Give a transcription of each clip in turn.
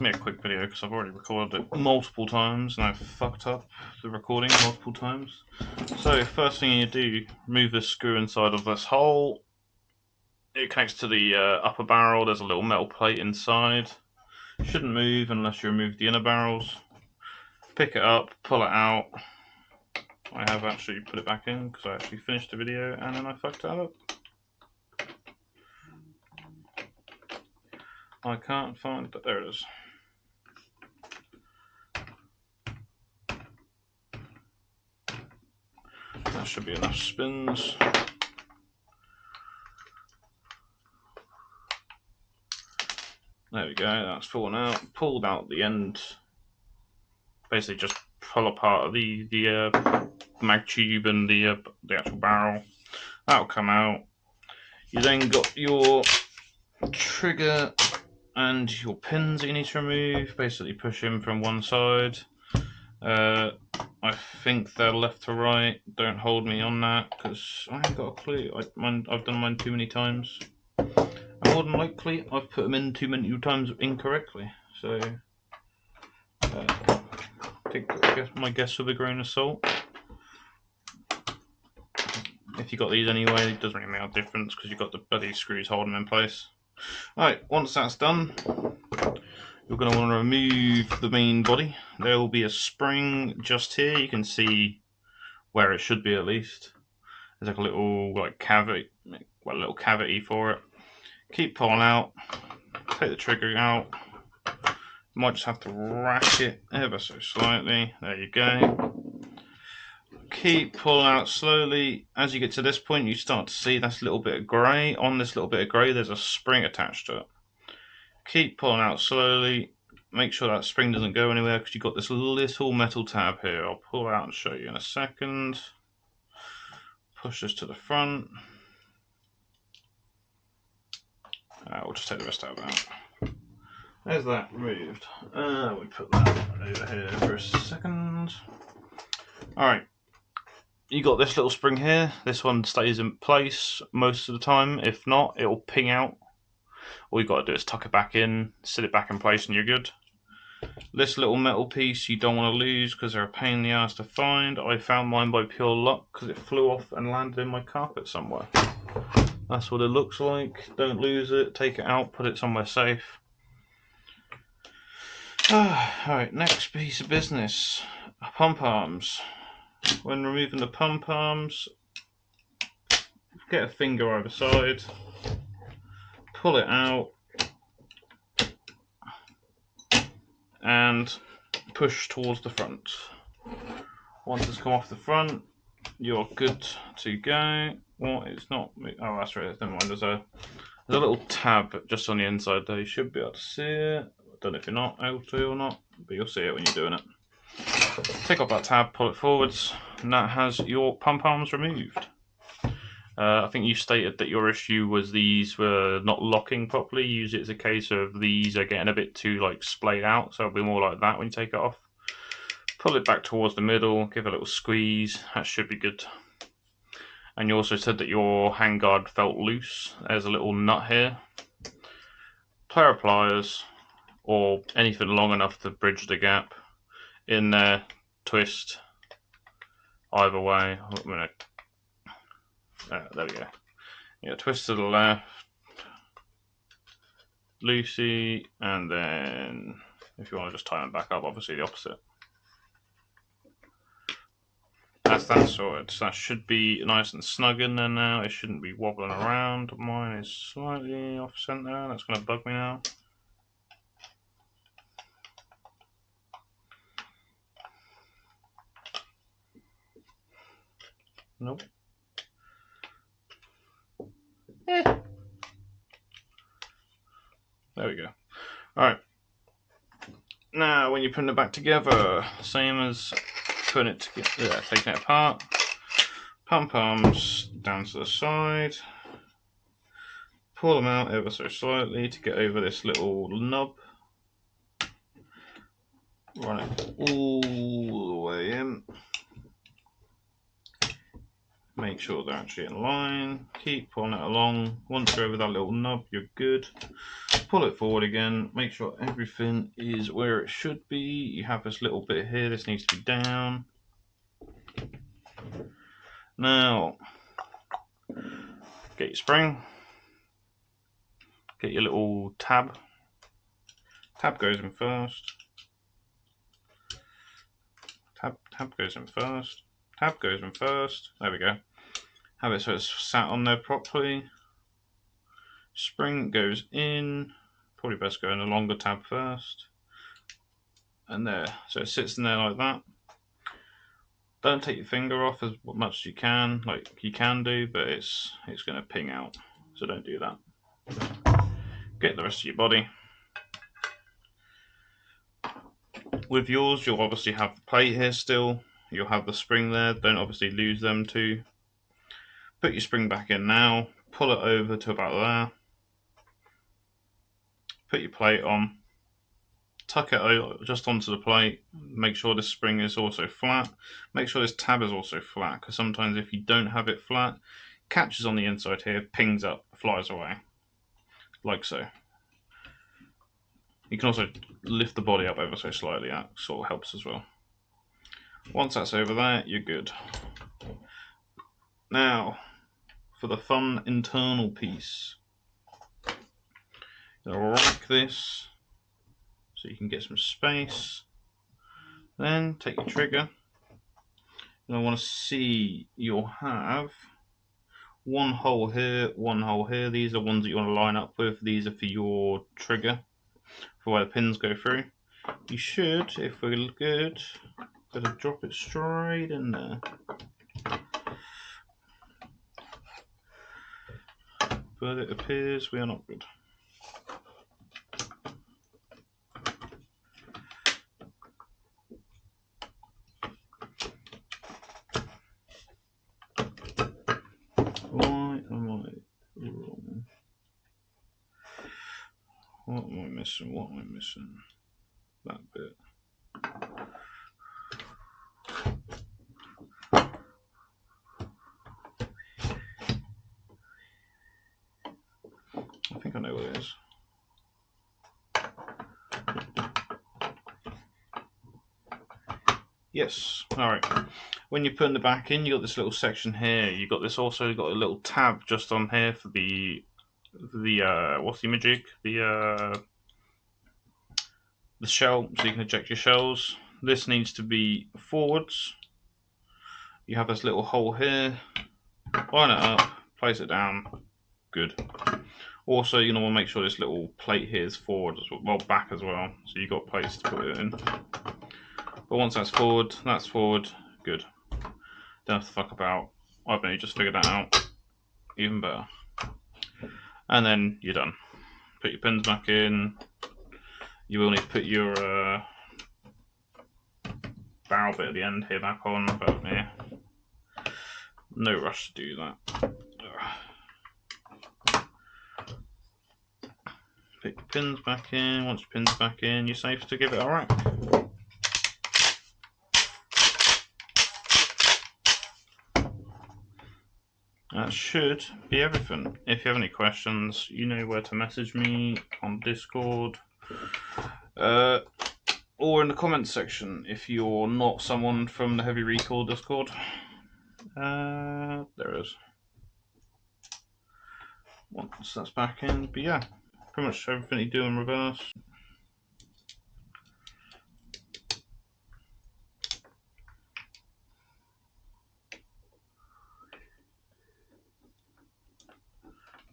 be a quick video because I've already recorded it multiple times and I've fucked up the recording multiple times. So first thing you do, remove this screw inside of this hole. It connects to the upper barrel. There's a little metal plate inside. Shouldn't move unless you remove the inner barrels. Pick it up, pull it out. I have actually put it back in because I actually finished the video and then I fucked it up. I can't find it, but there it is. That should be enough spins. There we go, that's fallen out. Pulled out the end. Basically just pull apart the mag tube and the actual barrel. That'll come out. You then got your trigger and your pins that you need to remove. Basically push in from one side. I think they're left to right. Don't hold me on that because I ain't got a clue. I've done mine too many times. And more than likely I've put them in too many times incorrectly. So take my guess with a grain of salt. If you got these anyway, it doesn't really make a difference because you've got the bloody screws holding them in place. Alright, once that's done, you're going to want to remove the main body. There will be a spring just here. You can see where it should be at least. There's like a little cavity, for it. Keep pulling out. Take the trigger out. You might just have to rack it ever so slightly. There you go. Keep pulling out slowly. As you get to this point, you start to see this little bit of grey. On this little bit of grey, there's a spring attached to it. Keep pulling out slowly. Make sure that spring doesn't go anywhere because you've got this little metal tab here. I'll pull out and show you in a second. Push this to the front. We'll just take the rest out. There's that removed. We put that over here for a second. Alright. You got this little spring here. This one stays in place most of the time. If not, it'll ping out. All you've got to do is tuck it back in, sit it back in place, and you're good. This little metal piece you don't want to lose because they're a pain in the ass to find. I found mine by pure luck because it flew off and landed in my carpet somewhere. That's what it looks like. Don't lose it. Take it out, put it somewhere safe. Alright, next piece of business. Pump arms. When removing the pump arms, get a finger either side, pull it out, and push towards the front. Once it's come off the front, you're good to go. Well, it's not. Oh, that's right. Never mind. There's a little tab just on the inside there. You should be able to see it. I don't know if you're not able to or not, but you'll see it when you're doing it. Take off that tab, pull it forwards, and that has your pump arms removed. I think you stated that your issue was these were not locking properly. Use it as a case of these are getting a bit too splayed out, so it'll be more like that when you take it off. Pull it back towards the middle, give it a little squeeze, that should be good. And you also said that your handguard felt loose. There's a little nut here. Pair of pliers, or anything long enough to bridge the gap. In there, twist, either way. There we go. Yeah, twist to the left, loosey, and then if you want to just tighten it back up, obviously the opposite. That's that sorted. So that should be nice and snug in there now. It shouldn't be wobbling around. Mine is slightly off center. That's going to bug me now. Nope. There we go. Alright. Now, when you're putting it back together, same as putting it together, taking it apart. Pump arms down to the side. Pull them out ever so slightly to get over this little nub. Run it all the way in. Make sure they're actually in line. Keep pulling it along. Once you're over that little nub, you're good. Pull it forward again. Make sure everything is where it should be. You have this little bit here. This needs to be down. Now, get your spring. Get your little tab. Tab goes in first. Tab goes in first. Tab goes in first. There we go. Have it so it's sat on there properly. Spring goes in. Probably best go in a longer tab first. And there. So it sits in there like that. Don't take your finger off as much as you can. Like you can do, but it's going to ping out. So don't do that. Get the rest of your body. With yours, you'll obviously have the plate here still. You'll have the spring there. Don't obviously lose them too. Put your spring back in now. Pull it over to about there. Put your plate on. Tuck it just onto the plate. Make sure this spring is also flat. Make sure this tab is also flat, because sometimes if you don't have it flat, catches on the inside here, pings up, flies away. Like so. You can also lift the body up ever so slightly, that sort of helps as well. Once that's over there, you're good. Now, for the fun internal piece, you're going to rack this so you can get some space. Then take your trigger. And I want to see you'll have one hole here, one hole here. These are ones that you want to line up with. These are for your trigger, for where the pins go through. You should, if we're good, better drop it straight in there. But it appears we are not good. Why am I wrong? What am I missing? What am I missing? That bit. I think I know what it is. Yes. Alright. When you're putting the back in, you got this little section here. You got this also got a little tab just on here for the what's the majig? The shell, so you can eject your shells. This needs to be forwards. You have this little hole here. Line it up, place it down. Good. Also, you're gonna want to make sure this little plate here is forward as well, back as well. So you got places to put it in. But once that's forward, good. Don't have to fuck about. I've only just figured that out. Even better. And then you're done. Put your pins back in. You will need to put your barrel bit at the end here back on, but yeah, no rush to do that. Put your pins back in. Once your pins back in, you're safe to give it a rack. That should be everything. If you have any questions, you know where to message me on Discord. Or in the comments section if you're not someone from the Heavy Recoil Discord. There it is. Once that's back in, but yeah, pretty much everything you do in reverse.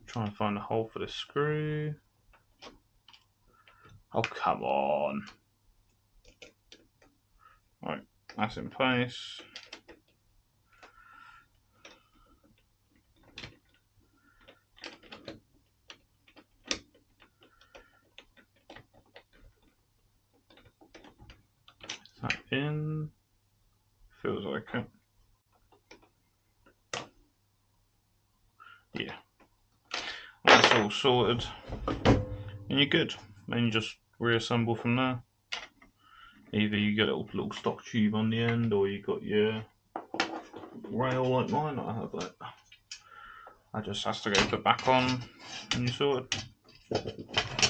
Try and find a hole for this screw. Oh, come on. Right, that's in place. Is that in? Feels like it. Yeah. That's all sorted. And you're good. Then you just reassemble from there. Either you get a little stock tube on the end, or you got your rail like mine. I have it. That just has to go put back on and you sort it.